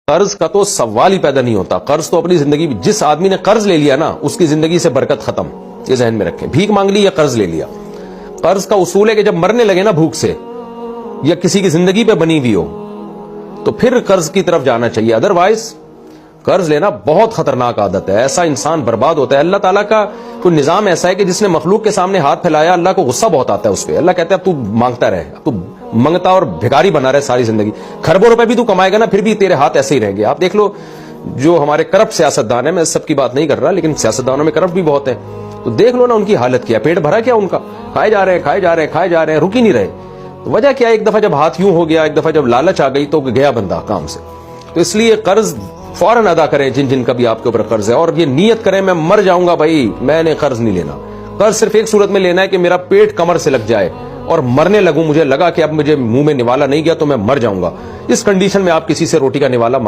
قرض کا تو سوال ہی پیدا نہیں ہوتا. قرض تو اپنی زندگی، جس آدمی نے قرض لے لیا نا اس کی زندگی سے برکت ختم. یہ ذہن میں رکھیں. بھیک مانگ لی یا قرض لے لیا. قرض کا اصول ہے کہ جب مرنے لگے نا بھوک سے یا کسی کی زندگی پہ بنی ہوئی ہو تو پھر قرض کی طرف جانا چاہیے. ادروائز قرض لینا بہت خطرناک عادت ہے. ایسا انسان برباد ہوتا ہے. اللہ تعالیٰ کا کوئی نظام ایسا ہے کہ جس نے مخلوق کے سامنے ہاتھ پھیلایا اللہ کو غصہ بہت آتا ہے اس پہ. اللہ کہتا ہے اب تو مانگتا رہے، اب تو منگتا اور بھکاری بنا رہے ساری زندگی. کھربوں روپے بھی تو کمائے گا نا پھر بھی تیرے ہاتھ ایسے ہی رہیں گے. آپ دیکھ لو جو ہمارے کرپٹ سیاستدان ہیں، میں سب کی بات نہیں کر رہا لیکن سیاستدانوں میں کرپٹ بھی بہت ہیں، تو دیکھ لو نا ان کی حالت کیا. پیٹ بھرا کیا ان کا؟ کھائے جا رہے ہیں کھائے جا رہے ہیں کھائے جا رہے ہیں، رک ہی نہیں رہے. وجہ کیا ہے؟ ایک دفعہ جب ہاتھ یوں ہو گیا، ایک دفعہ جب لالچ آ گئی تو گیا بندہ کام سے. تو اس لیے قرض فوراً ادا کریں جن جن کا بھی آپ کے اوپر قرض ہے، اور یہ نیت کریں میں مر جاؤں گا بھائی میں نے قرض نہیں لینا. قرض صرف ایک صورت میں لینا ہے کہ میرا پیٹ کمر سے لگ جائے اور مرنے لگوں، مجھے لگا کہ اب مجھے منہ میں نوالا نہیں گیا تو میں مر جاؤں گا. اس کنڈیشن میں آپ کسی سے روٹی کا نوالا